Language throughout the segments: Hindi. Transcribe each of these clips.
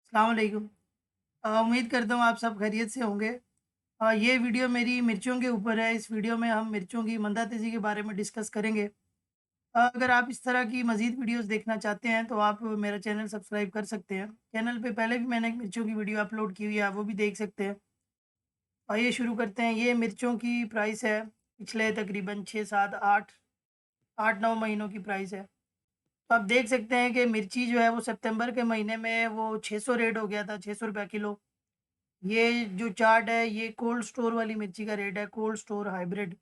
अस्सलाम वालेकुम। उम्मीद करता हूँ आप सब खैरियत से होंगे। ये वीडियो मेरी मिर्चों के ऊपर है। इस वीडियो में हम मिर्चों की मंदा तेज़ी के बारे में डिस्कस करेंगे। अगर आप इस तरह की मज़ीद वीडियोज़ देखना चाहते हैं तो आप मेरा चैनल सब्सक्राइब कर सकते हैं। चैनल पे पहले भी मैंने एक मिर्चों की वीडियो अपलोड की हुई है, आप वो भी देख सकते हैं। आइए शुरू करते हैं। ये मिर्चों की प्राइस है, पिछले तकरीबन 6, 7, 8, 9 महीनों की प्राइस है। तो आप देख सकते हैं कि मिर्ची जो है वो सितंबर के महीने में वो 600 रेट हो गया था, ₹600 किलो। ये जो चार्ट है ये कोल्ड स्टोर वाली मिर्ची का रेट है, कोल्ड स्टोर हाइब्रिड।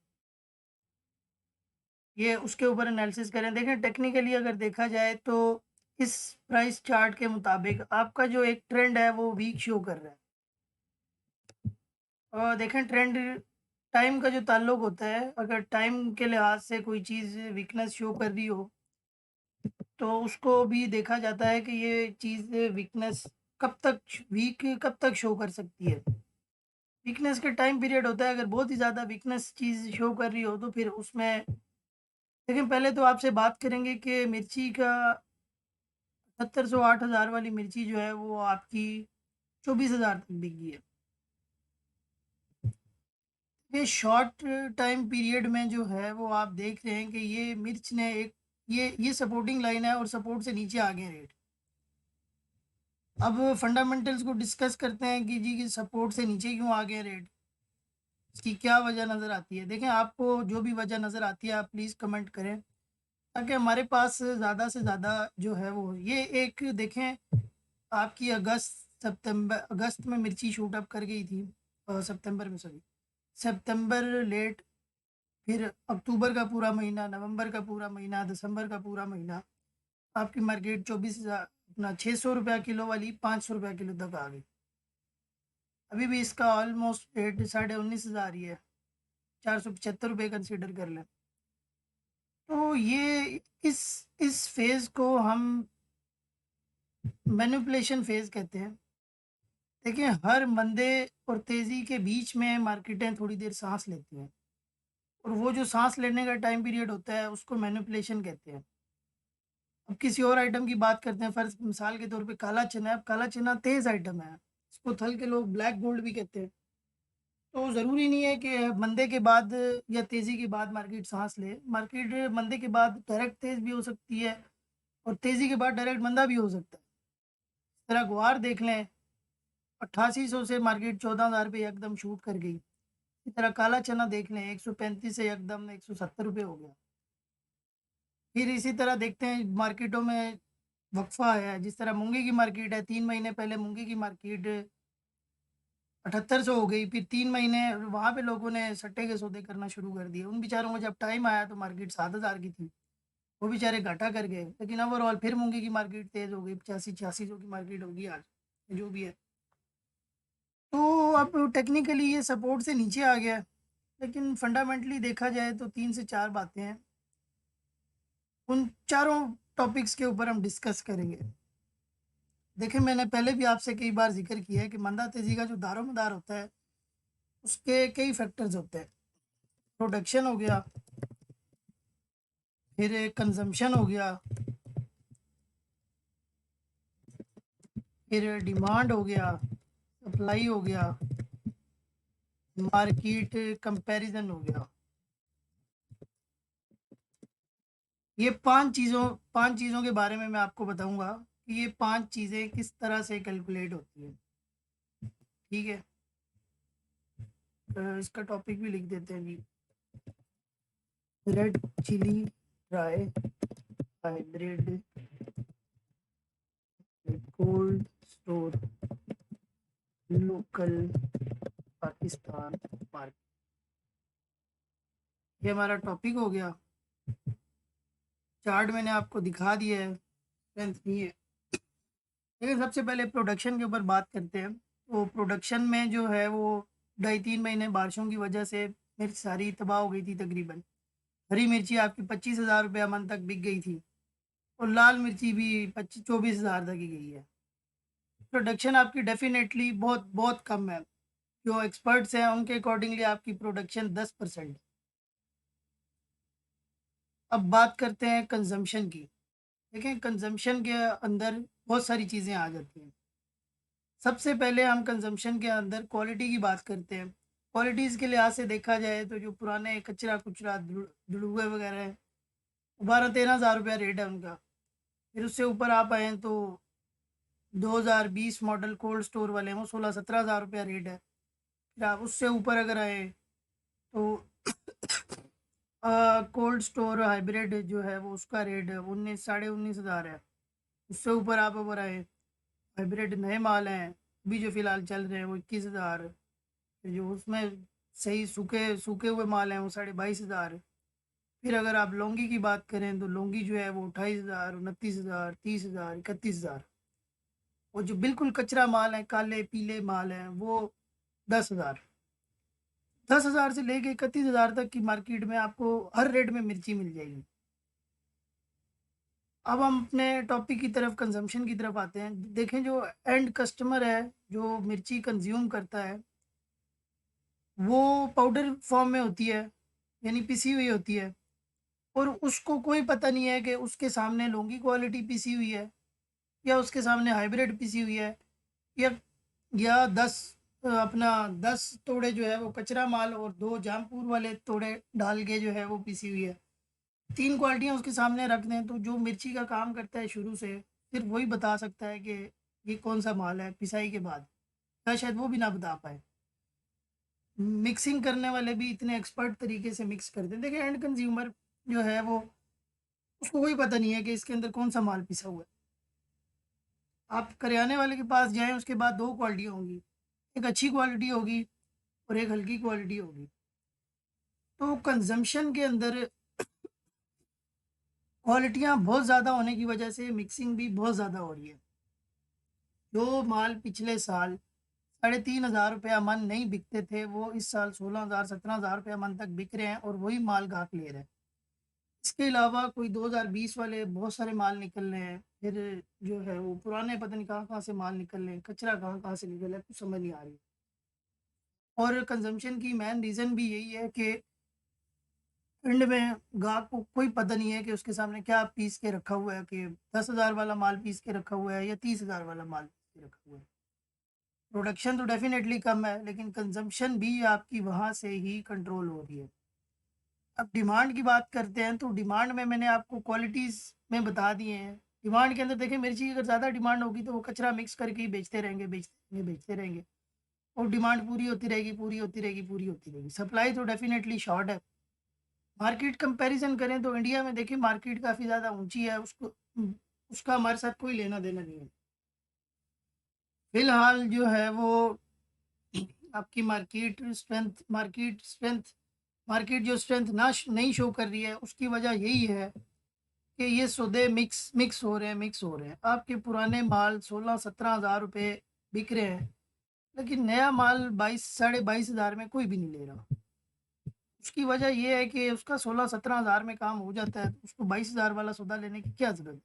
ये उसके ऊपर एनालिसिस करें। देखें टेक्निकली अगर देखा जाए तो इस प्राइस चार्ट के मुताबिक आपका जो एक ट्रेंड है वो वीक शो कर रहा है। और देखें ट्रेंड टाइम का जो ताल्लुक होता है, अगर टाइम के लिहाज से कोई चीज़ वीकनेस शो कर रही हो तो उसको भी देखा जाता है कि ये चीज़ वीकनेस कब तक शो कर सकती है। वीकनेस का टाइम पीरियड होता है, अगर बहुत ही ज़्यादा वीकनेस चीज़ शो कर रही हो तो फिर उसमें देखिए पहले तो आपसे बात करेंगे कि मिर्ची का 7,500 8,000 वाली मिर्ची जो है वो आपकी 24,000 तक बिकी है। ये शॉर्ट टाइम पीरियड में जो है वो आप देख रहे हैं कि ये मिर्च ने एक ये सपोर्टिंग लाइन है और सपोर्ट से नीचे आ गए रेट। अब फंडामेंटल्स को डिस्कस करते हैं कि जी कि सपोर्ट से नीचे क्यों आ गए रेट, इसकी क्या वजह नज़र आती है। देखें आपको जो भी वजह नज़र आती है आप प्लीज़ कमेंट करें ताकि हमारे पास ज़्यादा से ज़्यादा जो है वो ये एक देखें आपकी अगस्त में मिर्ची शूट अप कर गई थी। सितंबर में सॉरी, सितंबर लेट, फिर अक्टूबर का पूरा महीना, नवंबर का पूरा महीना, दिसंबर का पूरा महीना आपकी मार्केट 24,000 अपना 600 रुपया किलो वाली 500 रुपया किलो तक आ गई। अभी भी इसका ऑलमोस्ट रेट 19,500 ही है, 475 रुपये कंसिडर कर लें। तो ये इस फेज़ को हम मैनिपुलेशन फेज़ कहते हैं। देखिए हर मंदे और तेज़ी के बीच में मार्केटें थोड़ी देर साँस लेती हैं और वो जो साँस लेने का टाइम पीरियड होता है उसको मैनिपुलेशन कहते हैं। अब किसी और आइटम की बात करते हैं, फ़र्ज़ मिसाल के तौर पे काला चना है। अब काला चना तेज़ आइटम है, इसको थल के लोग ब्लैक गोल्ड भी कहते हैं। तो ज़रूरी नहीं है कि मंदे के बाद या तेज़ी के बाद मार्केट साँस ले। मार्केट मंदे के बाद डायरेक्ट तेज़ भी हो सकती है और तेज़ी के बाद डायरेक्ट मंदा भी हो सकता है। इस तरह ग्वार देख लें, 8800 से मार्केट 14,000 पे एकदम शूट कर गई। इसी तरह काला चना देख लें, 135 से एकदम ₹170 हो गया। फिर इसी तरह देखते हैं मार्केटों में वक़्फ़ा है, जिस तरह मूँगे की मार्केट है, 3 महीने पहले मूँगे की मार्केट 7800 हो गई, फिर 3 महीने वहाँ पे लोगों ने सट्टे के सौदे करना शुरू कर दिए। उन बेचारों को जब टाइम आया तो मार्केट 7,000 की थी, वो बेचारे घाटा कर गए। लेकिन ओवरऑल फिर मूँगे की मार्केट तेज़ हो गई, 85-8600 की मार्केट होगी आज, जो भी है। तो अब टेक्निकली ये सपोर्ट से नीचे आ गया है, लेकिन फंडामेंटली देखा जाए तो 3 से 4 बातें हैं। उन चारों टॉपिक्स के ऊपर हम डिस्कस करेंगे। देखिए मैंने पहले भी आपसे कई बार ज़िक्र किया है कि मंदा तेज़ी का जो दारोमदार होता है, उसके कई फैक्टर्स होते हैं। प्रोडक्शन हो गया, फिर कंज़म्पशन हो गया, फिर डिमांड हो गया, सप्लाई हो गया, मार्केट कंपैरिज़न हो गया। ये 5 चीज़ों के बारे में मैं आपको बताऊँगा कि ये 5 चीज़ें किस तरह से कैलकुलेट होती हैं, ठीक है? इसका टॉपिक भी लिख देते हैं जी, red chilli dry hybrid cold store local Pakistan market. ये हमारा टॉपिक हो गया। चार्ट मैंने आपको दिखा दिया है, स्ट्रेंथ नहीं है। लेकिन सबसे पहले प्रोडक्शन के ऊपर बात करते हैं। तो प्रोडक्शन में जो है वो 2.5-3 महीने बारिशों की वजह से मिर्च सारी तबाह हो गई थी तकरीबन। हरी मिर्ची आपकी 25,000 रुपया मन तक बिक गई थी और लाल मिर्ची भी 24,000 तक ही गई है। प्रोडक्शन आपकी डेफिनेटली बहुत बहुत कम है। जो एक्सपर्ट्स हैं उनके अकॉर्डिंगली आपकी प्रोडक्शन 10%। अब बात करते हैं कंजम्पशन की। देखें कंजम्पशन के अंदर बहुत सारी चीज़ें आ जाती हैं। सबसे पहले हम कंजम्पशन के अंदर क्वालिटी की बात करते हैं। क्वालिटीज़ के लिहाज से देखा जाए तो जो पुराने कचरा कुचरा दुड़ुए वगैरह हैं, 12-13 हज़ार रुपया रेट है उनका। फिर उससे ऊपर आप आएँ तो 2020 मॉडल कोल्ड स्टोर वाले हैं, वो 16-17 हज़ार रुपया रेट है। फिर आप उससे ऊपर अगर आए तो कोल्ड स्टोर हाइब्रिड जो है वो उसका रेट 19-19.5 हज़ार है। उससे ऊपर आप अगर आए, हाइब्रिड नए माल हैं अभी जो फ़िलहाल चल रहे हैं वो 21 हज़ार। जो उसमें सही सूखे सूखे हुए माल हैं वो 22.5 हज़ार। फिर अगर आप लौंगी की बात करें तो लौंगी जो है वो 28 हज़ार, 29 हज़ार, 30 हज़ार, 31 हज़ार। और जो बिल्कुल कचरा माल है, काले पीले माल हैं, वो 10 हज़ार। 10 हज़ार से लेके 31 हज़ार तक की मार्केट में आपको हर रेट में मिर्ची मिल जाएगी। अब हम अपने टॉपिक की तरफ, कंजम्पशन की तरफ आते हैं। देखें जो एंड कस्टमर है जो मिर्ची कंज्यूम करता है, वो पाउडर फॉर्म में होती है, यानी पिसी हुई होती है। और उसको कोई पता नहीं है कि उसके सामने लौंगी क्वालिटी पिसी हुई है या उसके सामने हाइब्रिड पिसी हुई है, या 10 अपना 10 तोड़े जो है वो कचरा माल और 2 जामपुर वाले तोड़े डाल के जो है वो पिसी हुई है। 3 क्वालिटियाँ उसके सामने रख दें तो जो मिर्ची का काम करता है शुरू से, सिर्फ वही बता सकता है कि ये कौन सा माल है पिसाई के बाद, या शायद वो भी ना बता पाए। मिक्सिंग करने वाले भी इतने एक्सपर्ट तरीके से मिक्स करते हैं। देखिए एंड कंज्यूमर जो है वो, उसको कोई पता नहीं है कि इसके अंदर कौन सा माल पिसा हुआ है। आप करियाने वाले के पास जाएँ, उसके बाद 2 क्वालिटियाँ होंगी, एक अच्छी क्वालिटी होगी और एक हल्की क्वालिटी होगी। तो कंज़म्पशन के अंदर क्वालिटियाँ बहुत ज़्यादा होने की वजह से मिक्सिंग भी बहुत ज़्यादा हो रही है। जो माल पिछले साल 3,500 रुपया मन नहीं बिकते थे, वो इस साल 16,000 17,000 रुपया मन तक बिक रहे हैं और वही माल ग्राहक ले रहे हैं। इसके अलावा कोई 2020 वाले बहुत सारे माल निकल रहे हैं, फिर जो है वो पुराने पता नहीं कहाँ-कहाँ से माल निकल रहे हैं, कचरा कहाँ-कहाँ से निकल रहा है, कुछ समझ नहीं आ रही। और कंज़म्पशन की मेन रीज़न भी यही है कि एंड में ग्राहक को कोई पता नहीं है कि उसके सामने क्या पीस के रखा हुआ है, कि 10,000 वाला माल पीस के रखा हुआ है या 30,000 वाला माल पीस के रखा हुआ है। प्रोडक्शन तो डेफ़िनेटली कम है, लेकिन कंज़म्पशन भी आपकी वहाँ से ही कंट्रोल हो रही है। अब डिमांड की बात करते हैं, तो डिमांड में मैंने आपको क्वालिटीज़ में बता दिए हैं। डिमांड के अंदर देखिए, मिर्ची की अगर ज़्यादा डिमांड होगी तो वो कचरा मिक्स करके ही बेचते रहेंगे, बेचते रहेंगे, बेचते रहेंगे। और डिमांड पूरी होती रहेगी, पूरी होती रहेगी, पूरी होती रहेगी। सप्लाई तो डेफ़िनेटली शॉर्ट है। मार्केट कंपैरिज़न करें तो इंडिया में देखिए मार्केट काफ़ी ज़्यादा ऊँची है, उसका हमारे साथ कोई लेना-देना नहीं है। फ़िलहाल जो है वो आपकी मार्केट जो स्ट्रेंथ ना श नहीं शो कर रही है, उसकी वजह यही है कि ये सौदे मिक्स मिक्स हो रहे हैं, मिक्स हो रहे हैं। आपके पुराने माल 16-17 हज़ार रुपए बिक रहे हैं, लेकिन नया माल 22 साढ़े 22 हज़ार में कोई भी नहीं ले रहा। उसकी वजह ये है कि उसका 16-17 हज़ार में काम हो जाता है, तो उसको 22 हज़ार वाला सौदा लेने की क्या ज़रूरत है?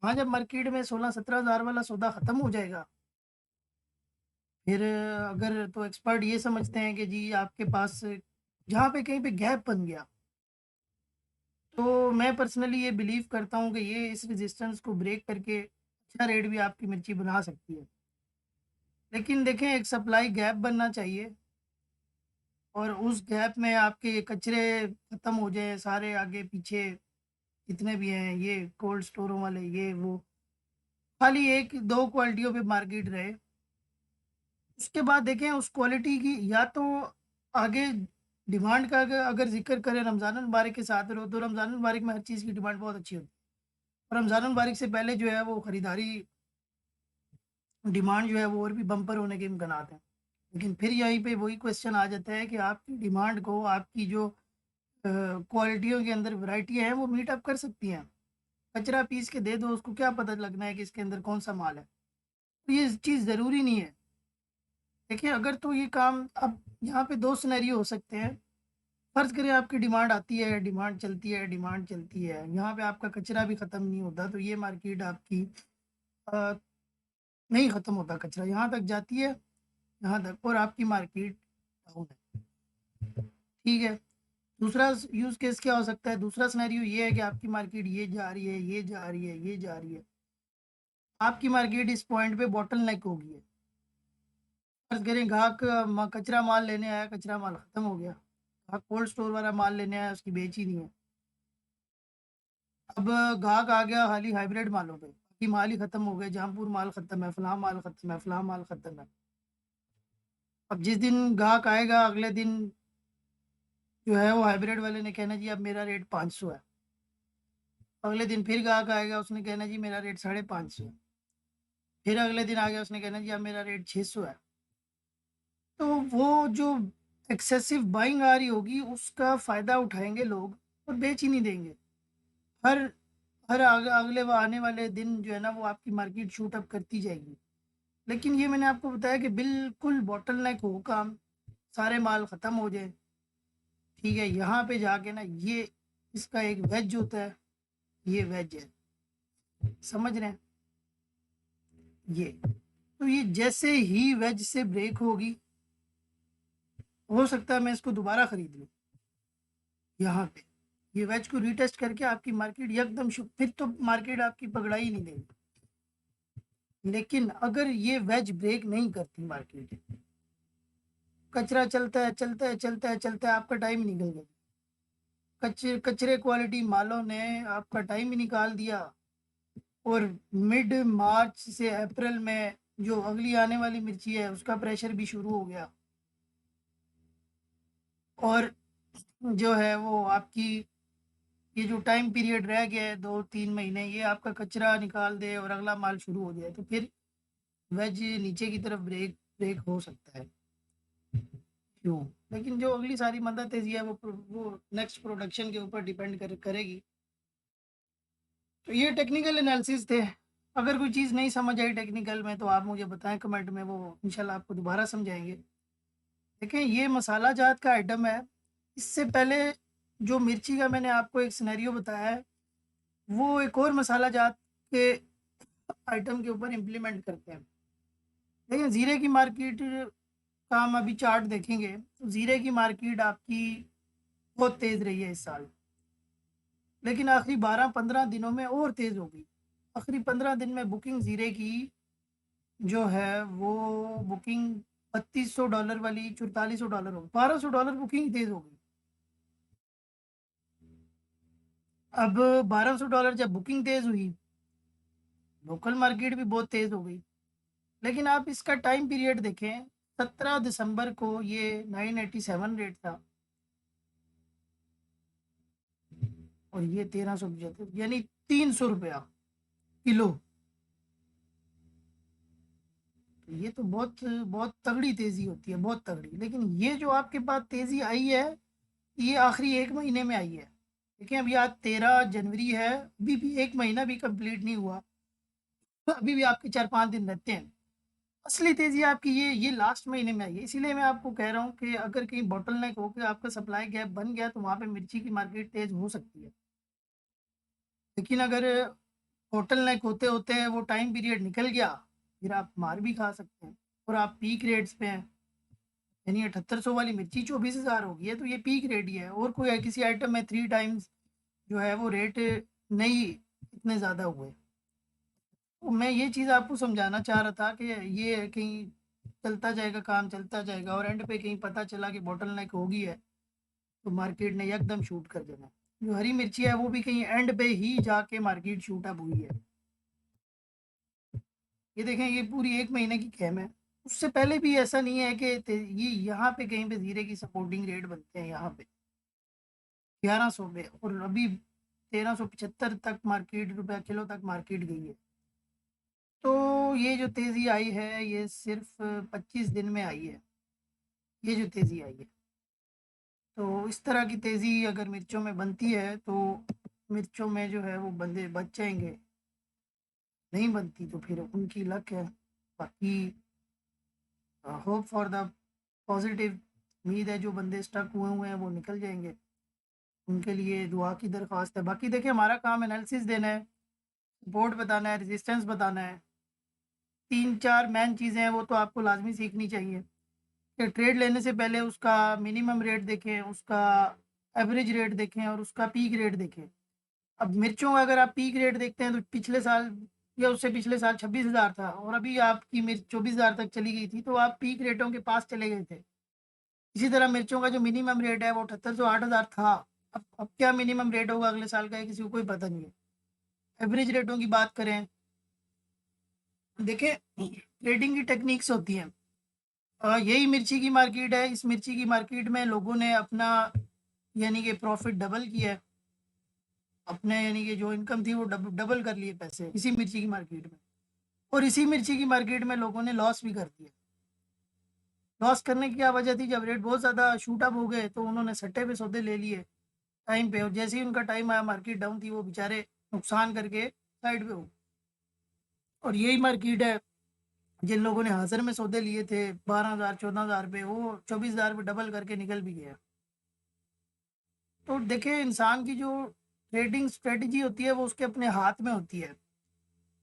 हाँ, जब मार्केट में 16-17 हज़ार वाला सौदा ख़त्म हो जाएगा, फिर अगर तो एक्सपर्ट ये समझते हैं कि जी आपके पास जहाँ पे कहीं पे गैप बन गया, तो मैं पर्सनली ये बिलीव करता हूँ कि ये इस रेजिस्टेंस को ब्रेक करके अच्छा रेट भी आपकी मिर्ची बना सकती है। लेकिन देखें, एक सप्लाई गैप बनना चाहिए और उस गैप में आपके ये कचरे ख़त्म हो जाएँ सारे, आगे पीछे जितने भी हैं, ये कोल्ड स्टोरों वाले, ये वो, खाली 1-2 क्वालिटियों पे मार्केट रहे। उसके बाद देखें उस क्वालिटी की, या तो आगे डिमांड का अगर अगर ज़िक्र करें रमज़ान अल मुबारक के साथ रहो, तो रमज़ान अल मुबारक में हर चीज़ की डिमांड बहुत अच्छी होती है। और रमज़ान अल मुबारक से पहले जो है वो खरीदारी डिमांड जो है वो और भी बम्पर होने के इम्कानात हैं। लेकिन फिर यहीं पे वही क्वेश्चन आ जाता है कि आपकी डिमांड को आपकी जो क्वालिटियों के अंदर वैरायटियाँ हैं वो मीट अप कर सकती हैं। कचरा पीस के दे दो, उसको क्या पता लगना है कि इसके अंदर कौन-सा माल है। तो ये चीज़ ज़रूरी नहीं है। देखिए अगर तो ये काम, अब यहाँ पे 2 सिनेरियो हो सकते हैं। फ़र्ज़ करें आपकी डिमांड आती है, डिमांड चलती है, डिमांड चलती है, यहाँ पे आपका कचरा भी ख़त्म नहीं होता, तो ये मार्केट आपकी अ, नहीं ख़त्म होता कचरा, यहाँ तक जाती है, यहाँ तक, और आपकी मार्केट डाउन है। ठीक है? दूसरा यूज़ केस क्या हो सकता है? दूसरा सिनेरियो ये है कि आपकी मार्केट ये जा रही है, ये जा रही है, ये जा रही है। आपकी मार्केट इस पॉइंट पे बॉटलनेक हो गई है। फर्ज करें ग्राहक कचरा माल लेने आया, कचरा माल ख़त्म हो गया। ग्राहक कोल्ड स्टोर वाला माल लेने आया, उसकी बेच ही नहीं है। अब ग्राहक आ गया खाली हाइब्रिड मालों पे, बाकी माल ही ख़त्म हो गए, जहाँपुर माल ख़त्म है, फलाँ माल ख़त्म है, फलाँ माल ख़त्म है। अब जिस दिन ग्राहक आएगा अगले दिन जो है वो हाइब्रिड वाले ने कहना जी अब मेरा रेट 500 है। अगले दिन फिर ग्राहक आएगा, उसने कहना जी मेरा रेट 550 है। फिर अगले दिन आ गया, उसने कहना जी अब मेरा रेट 600 है। तो वो जो एक्सेसिव बाइंग आ रही होगी उसका फ़ायदा उठाएँगे लोग और बेच ही नहीं देंगे। हर हर अगले वो आने वाले दिन जो है ना वो आपकी मार्केट शूट अप करती जाएगी। लेकिन ये मैंने आपको बताया कि बिल्कुल बॉटलनेक हो काम, सारे माल ख़त्म हो जाए, ठीक है? यहाँ पे जाके ना ये इसका एक वेज होता है, ये वेज है, समझ रहे हैं? ये तो ये जैसे ही वेज से ब्रेक होगी, हो सकता है मैं इसको दोबारा खरीद लूँ यहाँ पे। ये वेज को रीटेस्ट करके आपकी मार्केट एकदम फिर तो मार्केट आपकी पगड़ा ही नहीं देगी। लेकिन अगर ये वेज ब्रेक नहीं करती मार्केट, कचरा चलता है चलता है चलता है चलता है, आपका टाइम ही निकल गया। कचरे क्वालिटी मालों ने आपका टाइम ही निकाल दिया और मिड मार्च से अप्रैल में जो अगली आने वाली मिर्ची है उसका प्रेशर भी शुरू हो गया। और जो है वो आपकी ये जो टाइम पीरियड रह गया है 2-3 महीने, ये आपका कचरा निकाल दे और अगला माल शुरू हो जाए, तो फिर वेज नीचे की तरफ ब्रेक ब्रेक हो सकता है। क्यों? लेकिन जो अगली सारी मंदा तेज़ी है वो नेक्स्ट प्रोडक्शन के ऊपर डिपेंड करेगी। तो ये टेक्निकल एनालिसिस थे। अगर कोई चीज़ नहीं समझ आई टेक्निकल में तो आप मुझे बताएँ कमेंट में, वो इंशाल्लाह आपको दोबारा समझाएँगे। देखें ये मसाला जात का आइटम है। इससे पहले जो मिर्ची का मैंने आपको एक सिनेरियो बताया है, वो एक और मसाला जात के आइटम के ऊपर इम्प्लीमेंट करते हैं। देखिए ज़ीरे की मार्केट का हम अभी चार्ट देखेंगे तो ज़ीरे की मार्केट आपकी बहुत तेज़ रही है इस साल। लेकिन आखिरी 12-15 दिनों में और तेज़ हो गई। आखिरी 15 दिन में बुकिंग ज़ीरे की जो है वो बुकिंग $3200 वाली $4400 हो गई। $1200 बुकिंग तेज़ हो गई। अब $1200 जब बुकिंग तेज़ हुई, लोकल मार्केट भी बहुत तेज़ हो गई। लेकिन आप इसका टाइम पीरियड देखें, 17 दिसंबर को ये 987 रेट था और ये 1375 यानी ₹300 किलो। तो ये तो बहुत बहुत तगड़ी तेज़ी होती है, बहुत तगड़ी। लेकिन ये जो आपके पास तेज़ी आई है, ये आखिरी 1 महीने में आई है। देखिए अभी आज 13 जनवरी है, अभी भी 1 महीना भी कंप्लीट नहीं हुआ। तो अभी भी आपके 4-5 दिन रहते हैं। असली तेज़ी आपकी ये लास्ट महीने में आई है। इसीलिए मैं आपको कह रहा हूँ कि अगर कहीं बॉटलनेक होके आपका सप्लाई गैप बन गया तो वहाँ पे मिर्ची की मार्केट तेज़ हो सकती है। लेकिन अगर बॉटलनेक होते-होते वो टाइम पीरियड निकल गया, फिर आप मार भी खा सकते हैं और आप पीक रेट्स पे हैं। यानी 7800 वाली मिर्ची 24,000 हो गई है, तो ये पीक रेट ही है और कोई किसी आइटम में 3 टाइम्स जो है वो रेट नहीं इतने ज़्यादा हुए। तो मैं ये चीज़ आपको समझाना चाह रहा था कि ये कहीं चलता जाएगा, काम चलता जाएगा और एंड पे कहीं पता चला कि बॉटलनेक हो गई है, तो मार्केट ने एकदम शूट कर देना। जो हरी मिर्ची है वो भी कहीं एंड पे ही जाके मार्केट शूट अप हुई है। ये देखें ये पूरी 1 महीने की खेम है। उससे पहले भी ऐसा नहीं है कि ये यहाँ पे कहीं पे ज़ीरे की सपोर्टिंग रेट बनते हैं यहाँ पे 1100 पे और अभी 1375 तक मार्केट रुपया किलो तक मार्केट गई है। तो ये जो तेज़ी आई है ये सिर्फ 25 दिन में आई है, ये जो तेज़ी आई है। तो इस तरह की तेज़ी अगर मिर्चों में बनती है तो मिर्चों में जो है वो बंदे बच जाएंगे, नहीं बनती तो फिर उनकी लक है। बाकी होप फॉर द पॉजिटिव, उम्मीद है जो बंदे स्टक हुए हुए हैं वो निकल जाएंगे, उनके लिए दुआ की दरख्वास्त है। बाकी देखिए हमारा काम एनालिसिस देना है, सपोर्ट बताना है, रेजिस्टेंस बताना है। 3-4 मेन चीज़ें हैं वो तो आपको लाजमी सीखनी चाहिए कि ट्रेड लेने से पहले उसका मिनिमम रेट देखें, उसका एवरेज रेट देखें और उसका पीक रेट देखें। अब मिर्चों का अगर आप पीक रेट देखते हैं तो पिछले साल या उससे पिछले साल 26,000 था और अभी आपकी मिर्च 24,000 तक चली गई थी, तो आप पीक रेटों के पास चले गए थे। इसी तरह मिर्चों का जो मिनिमम रेट है वो 7,800 8,000 था। अब क्या मिनिमम रेट होगा अगले साल का, है किसी को कोई पता नहीं है। एवरेज रेटों की बात करें, देखिए ट्रेडिंग की टेक्निक्स होती हैं। यही मिर्ची की मार्केट है। इस मिर्ची की मार्केट में लोगों ने अपना यानी कि प्रॉफिट डबल किया है। अपने यानी कि जो इनकम थी वो डबल कर लिए पैसे इसी मिर्ची की मार्केट में। और इसी मिर्ची की मार्केट में लोगों ने लॉस भी कर दिया। लॉस करने की क्या वजह थी, जब रेट बहुत ज़्यादा शूट अप हो गए तो उन्होंने सट्टे पे सौदे ले लिए टाइम पे, और जैसे ही उनका टाइम आया मार्केट डाउन थी, वो बेचारे नुकसान करके साइड पे हो। और यही मार्केट है, जिन लोगों ने हाजिर में सौदे लिए थे 12,000 14,000 पे, वो 24,000 पे डबल करके निकल भी गया। तो देखिए इंसान की जो ट्रेडिंग स्ट्रेटजी होती है वो उसके अपने हाथ में होती है।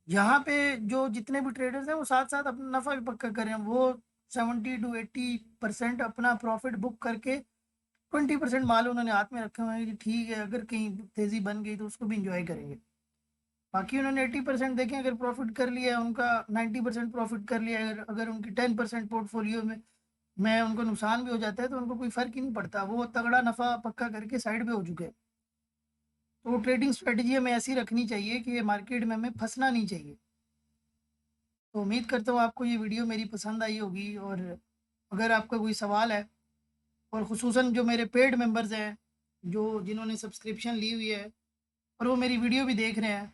यहाँ पे जो जितने भी ट्रेडर्स हैं वो साथ साथ अपना नफ़ा भी पक्का कर रहे हैं। वो 70 to 80% अपना प्रॉफिट बुक करके 20% माल उन्होंने हाथ में रखे हुए हैं कि ठीक है, अगर कहीं तेज़ी बन गई तो उसको भी इंजॉय करेंगे। बाकी उन्होंने 80% देखें अगर प्रॉफिट कर लिया है उनका, 90% प्रॉफिट कर लिया है, अगर अगर उनकी 10% पोर्टफोलियो में उनको नुकसान भी हो जाता है तो उनको कोई फ़र्क ही नहीं पड़ता, वो तगड़ा नफ़ा पक्का करके साइड पे हो चुके हैं। तो ट्रेडिंग स्ट्रेटजी हमें ऐसी रखनी चाहिए कि ये मार्केट में हमें फंसना नहीं चाहिए। तो उम्मीद करता हूँ आपको ये वीडियो मेरी पसंद आई होगी, और अगर आपका कोई सवाल है, और ख़ुसूसन जो मेरे पेड मेंबर्स हैं, जो जिन्होंने सब्सक्रिप्शन ली हुई है और वो मेरी वीडियो भी देख रहे हैं,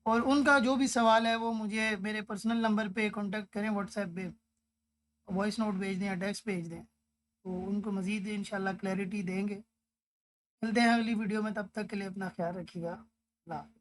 और उनका जो भी सवाल है वो मुझे मेरे पर्सनल नंबर पे कांटेक्ट करें, व्हाट्सएप पे वॉइस नोट भेज दें या टेक्स्ट भेज दें, तो उनको मज़ीद इंशाल्लाह क्लैरिटी देंगे। मिलते हैं अगली वीडियो में, तब तक के लिए अपना ख्याल रखिएगा। अल्लाह हाफ़िज़।